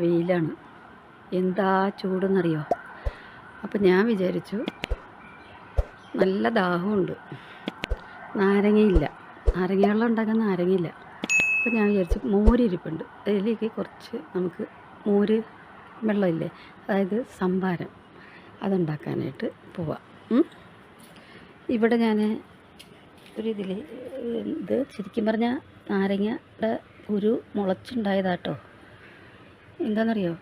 വെയിലാണ്. എന്താ ചൂടെന്നറിയോ? അപ്പം ഞാൻ വിചാരിച്ചു, നല്ല ദാഹമുണ്ട്, നാരങ്ങയില്ല, നാരങ്ങ വെള്ളം ഉണ്ടാക്കാൻ നാരങ്ങയില്ല. അപ്പം ഞാൻ വിചാരിച്ചു മോരിരിപ്പുണ്ട്, അതിലേക്ക് കുറച്ച് നമുക്ക് മോര് വെള്ളമില്ലേ, അതായത് സംഭാരം, അതുണ്ടാക്കാനായിട്ട് പോവാം. ഇവിടെ ഞാൻ ഇത് ശരിക്കും പറഞ്ഞാൽ നാരങ്ങയുടെ ഒരു മുളച്ചുണ്ടായതാട്ടോ. എന്താണെന്നറിയോ?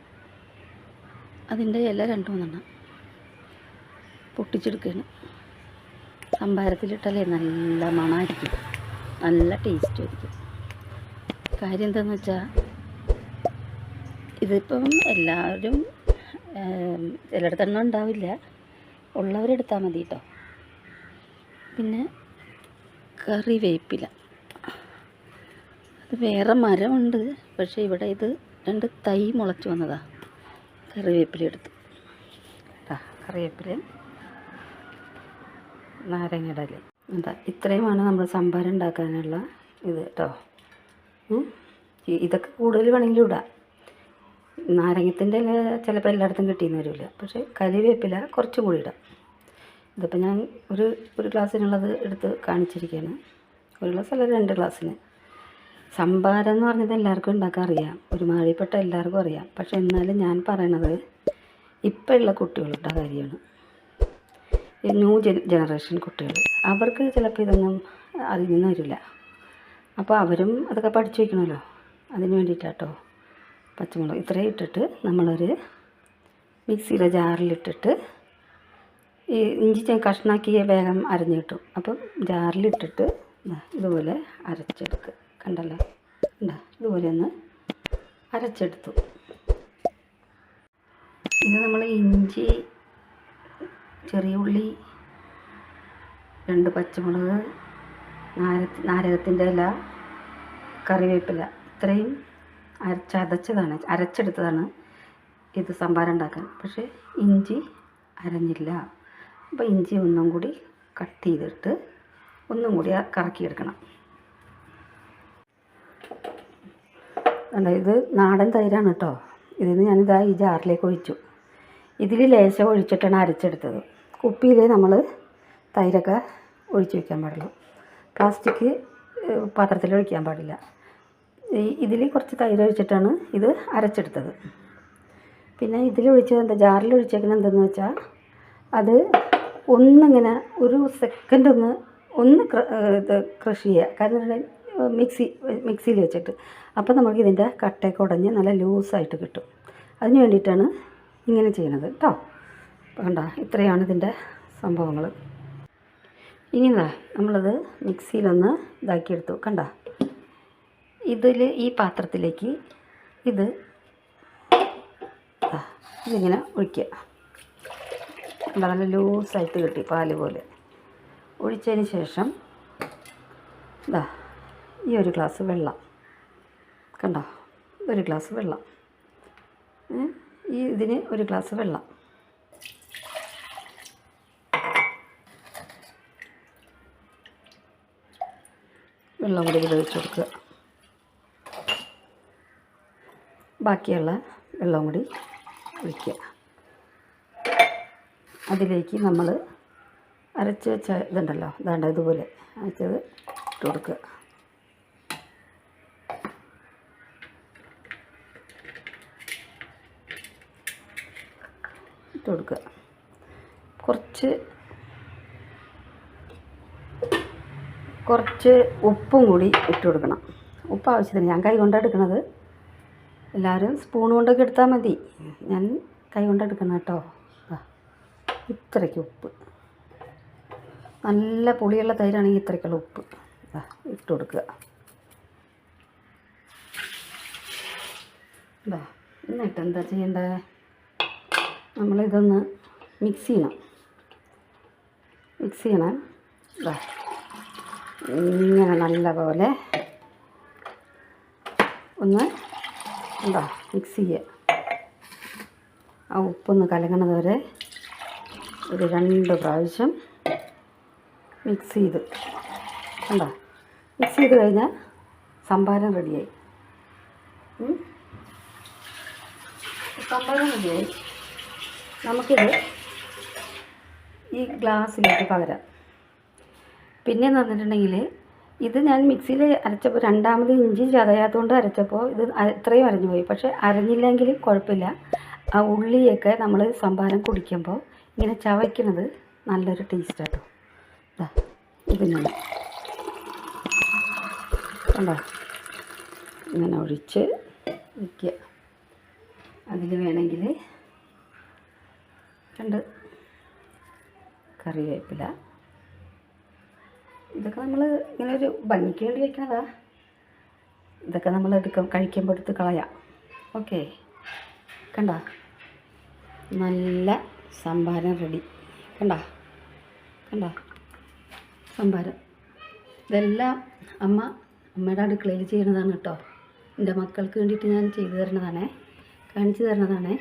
അതിൻ്റെ ഇല 2-3 പൊട്ടിച്ചെടുക്കുകയാണ്. സംഭാരത്തിലിട്ടാലേ നല്ല മണമായിരിക്കും, നല്ല ടേസ്റ്റും ആയിരിക്കും. കാര്യം എന്താണെന്ന് വെച്ചാൽ, ഇതിപ്പം എല്ലാവരും ചിലയിടത്തൊന്നും ഉണ്ടാവില്ല, ഉള്ളവരെടുത്താൽ മതി കേട്ടോ. പിന്നെ കറിവേപ്പില, അത് വേറെ മരമുണ്ട്, പക്ഷേ ഇവിടെ ഇത് 2 തൈ മുളച്ച് വന്നതാണ്. കറിവേപ്പില എടുത്ത് കറിവേപ്പില, നാരങ്ങയുടെ ഇല. എന്താ ഇത്രയുമാണ് നമ്മൾ സംഭാരം ഉണ്ടാക്കാനുള്ള ഇത് കേട്ടോ. ഇതൊക്കെ കൂടുതൽ വേണമെങ്കിലും ഇടാം. നാരങ്ങത്തിൻ്റെ ഇല ചിലപ്പോൾ എല്ലായിടത്തും കിട്ടിയെന്ന് വരില്ല, പക്ഷേ കറിവേപ്പില കുറച്ചും കൂടി ഇടാം. ഇതിപ്പോൾ ഞാൻ ഒരു ഗ്ലാസ്സിനുള്ളത് എടുത്ത് കാണിച്ചിരിക്കുകയാണ്. 1 ഗ്ലാസ് അല്ല, 2 ഗ്ലാസ്സിന്. സംഭാരം എന്ന് പറഞ്ഞത് എല്ലാവർക്കും ഉണ്ടാക്കാൻ അറിയാം, ഒരുമാതിരിപ്പെട്ട എല്ലാവർക്കും അറിയാം. പക്ഷെ എന്നാലും ഞാൻ പറയണത് ഇപ്പോൾ ഉള്ള കുട്ടികളുടെ കാര്യമാണ്. ന്യൂ ജനറേഷൻ കുട്ടികൾ, അവർക്ക് ചിലപ്പോൾ ഇതൊന്നും അറിഞ്ഞെന്ന് വരില്ല. അപ്പോൾ അവരും അതൊക്കെ പഠിച്ചു വയ്ക്കണമല്ലോ, അതിന് വേണ്ടിയിട്ടാട്ടോ. പച്ചമുളക് ഇത്രയും ഇട്ടിട്ട് നമ്മളൊരു മിക്സിയുടെ ജാറിലിട്ടിട്ട്, ഈ ഇഞ്ചി കഷ്ണാക്കി വേഗം അരഞ്ഞു കിട്ടും. അപ്പം ജാറിലിട്ടിട്ട് ഇതുപോലെ അരച്ചെടുക്കുക. കണ്ടല്ലോ, ഇതുപോലെ ഒന്ന് അരച്ചെടുത്തു. ഇത് നമ്മൾ ഇഞ്ചി, ചെറിയ ഉള്ളി, 2 പച്ചമുളക്, നാരകത്തിൻ്റെ ഇല, കറിവേപ്പില, ഇത്രയും അരച്ചെടുത്തതാണ് ഇത് സംഭാരം ഉണ്ടാക്കാൻ. പക്ഷേ ഇഞ്ചി അരഞ്ഞില്ല. അപ്പോൾ ഇഞ്ചി ഒന്നും കൂടി കട്ട് ചെയ്തിട്ട് ഒന്നും കൂടി കറക്കിയെടുക്കണം. ഇത് നാടൻ തൈരാണ് കേട്ടോ. ഇതിന് ഞാനിതാ ഈ ജാറിലേക്ക് ഒഴിച്ചു. ഇതിൽ ലേശം ഒഴിച്ചിട്ടാണ് അരച്ചെടുത്തത്. കുപ്പിയിൽ നമ്മൾ തൈരൊക്കെ ഒഴിച്ച് വയ്ക്കാൻ പാടുള്ളൂ, പ്ലാസ്റ്റിക് പാത്രത്തിൽ ഒഴിക്കാൻ പാടില്ല. ഇതിൽ കുറച്ച് തൈര് ഒഴിച്ചിട്ടാണ് ഇത് അരച്ചെടുത്തത്. പിന്നെ ഇതിലൊഴിച്ചത് ജാറിൽ ഒഴിച്ചേക്കുന്നത് എന്തെന്ന് വെച്ചാൽ, അത് ഒന്നിങ്ങനെ ഒരു സെക്കൻഡ് ഒന്ന് ക്രഷ് ചെയ്യുക. കാരണം മിക്സിയിൽ വെച്ചിട്ട്, അപ്പോൾ നമുക്ക് ഇതിൻ്റെ കട്ടയൊക്കെ ഉടഞ്ഞ് നല്ല ലൂസായിട്ട് കിട്ടും. അതിന് വേണ്ടിയിട്ടാണ് ഇങ്ങനെ ചെയ്യണത് കേട്ടോ. കണ്ട, ഇത്രയാണ് ഇതിൻ്റെ സംഭവങ്ങൾ. ഇനി നമ്മളത് മിക്സിയിലൊന്ന് ഇതാക്കിയെടുത്തു. കണ്ട, ഈ പാത്രത്തിലേക്ക് ഇതിങ്ങനെ ഒഴിക്കുക. നല്ല ലൂസായിട്ട് കിട്ടി, പാല് പോലെ. ഒഴിച്ചതിന് ശേഷം ഈ 1 ഗ്ലാസ് വെള്ളം, കണ്ടോ, 1 ഗ്ലാസ് വെള്ളം, ഇതിന് 1 ഗ്ലാസ് വെള്ളം. വെള്ളം കൂടി ഒഴിച്ച് കൊടുക്കുക. ബാക്കിയുള്ള വെള്ളം കൂടി ഒഴിക്കുക. അതിലേക്ക് നമ്മൾ അരച്ച് വെച്ച ഇതുണ്ടല്ലോ, ഇതുപോലെ അരച്ചത് ഇട്ട് കൊടുക്കുക. കുറച്ച് ഉപ്പും കൂടി ഇട്ട് കൊടുക്കണം. ഉപ്പ് ആവശ്യത്തിന്. ഞാൻ കൈ കൊണ്ടാണ് എടുക്കുന്നത്, എല്ലാവരും സ്പൂൺ കൊണ്ടൊക്കെ എടുത്താൽ മതി. ഞാൻ കൈ കൊണ്ടെടുക്കണം കേട്ടോ. ഇത്രയ്ക്ക് ഉപ്പ്, നല്ല പുളിയുള്ള തൈരാണെങ്കിൽ ഇത്രയ്ക്കുള്ള ഉപ്പ് ഇട്ട് കൊടുക്കുക. എന്നിട്ട് എന്താ ചെയ്യേണ്ടത്? നമ്മളിതൊന്ന് മിക്സ് ചെയ്യണം. ഇങ്ങനെ നല്ല പോലെ ഒന്ന് മിക്സ് ചെയ്യുക. ആ ഉപ്പൊന്ന് കലങ്ങണത് വരെ ഒരു 2 പ്രാവശ്യം മിക്സ് ചെയ്ത് കഴിഞ്ഞാൽ സംഭാരം റെഡിയായി. സംഭാരം മതിയായി. നമുക്കിത് ഈ ഗ്ലാസ്സിലേക്ക് പകരാം. പിന്നെയെന്ന് പറഞ്ഞിട്ടുണ്ടെങ്കിൽ ഇത് ഞാൻ മിക്സിയിൽ അരച്ചപ്പോൾ രണ്ടാമത് ഇഞ്ചി ചതയാത്തതുകൊണ്ട് അരച്ചപ്പോൾ ഇത് ഇത്രയും അരഞ്ഞു പോയി. പക്ഷേ അരഞ്ഞില്ലെങ്കിലും കുഴപ്പമില്ല. ആ ഉള്ളിയൊക്കെ നമ്മൾ സംഭാരം കുടിക്കുമ്പോൾ ഇങ്ങനെ ചവയ്ക്കുന്നത് നല്ലൊരു ടേസ്റ്റ് കേട്ടോ. ഇതിങ്ങനെ കണ്ടോ, ഇങ്ങനെ ഒഴിച്ച് വയ്ക്കുക. അതിൽ വേണമെങ്കിൽ 2 കറിവേപ്പില. ഇതൊക്കെ നമ്മൾ ഇങ്ങനെ ഒരു ഭംഗിക്ക് വേണ്ടി വയ്ക്കുന്നതാ. ഇതൊക്കെ നമ്മൾ കഴിക്കുമ്പോൾ എടുത്ത് കളയാം. ഓക്കെ, കണ്ട നല്ല സംഭാരം റെഡി. കണ്ട സംഭാരം. ഇതെല്ലാം അമ്മയുടെ അടുക്കളയിൽ ചെയ്യുന്നതാണ് കേട്ടോ. എൻ്റെ മക്കൾക്ക് വേണ്ടിയിട്ട് ഞാൻ ചെയ്തു തരുന്നതാണേ, കാണിച്ചു തരുന്നതാണേ.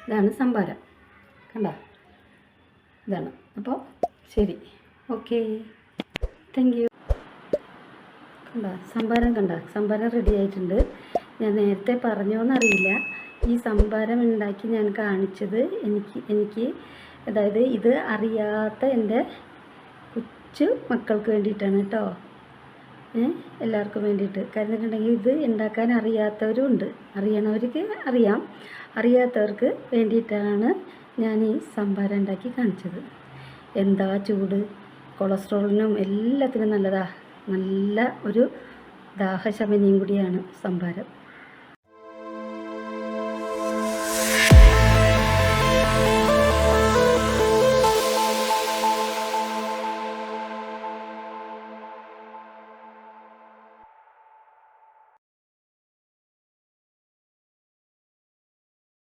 ഇതാണ് സംഭാരം. ഇതാണ്. അപ്പോൾ ശരി, ഓക്കെ, താങ്ക് യു. സംഭാരം റെഡി ആയിട്ടുണ്ട്. ഞാൻ നേരത്തെ പറഞ്ഞോന്നറിയില്ല, ഈ സംഭാരം ഉണ്ടാക്കി ഞാൻ കാണിച്ചത് എനിക്ക് അതായത് ഇത് അറിയാത്ത എൻ്റെ കൊച്ചു മക്കൾക്ക് വേണ്ടിയിട്ടാണ് കേട്ടോ. എല്ലാവർക്കും വേണ്ടിയിട്ട്. കാരണം ഇത് ഉണ്ടാക്കാൻ അറിയാത്തവരും ഉണ്ട്, അറിയണവർക്ക് അറിയാം, അറിയാത്തവർക്ക് വേണ്ടിയിട്ടാണ് ഞാൻ ഈ സംഭാരം ഉണ്ടാക്കി കാണിച്ചത്. എന്താ ചൂട്, കൊളസ്ട്രോളിനും എല്ലാത്തിനും നല്ലതാ. നല്ല ഒരു ദാഹശമനിയും കൂടിയാണ് സംഭാരം.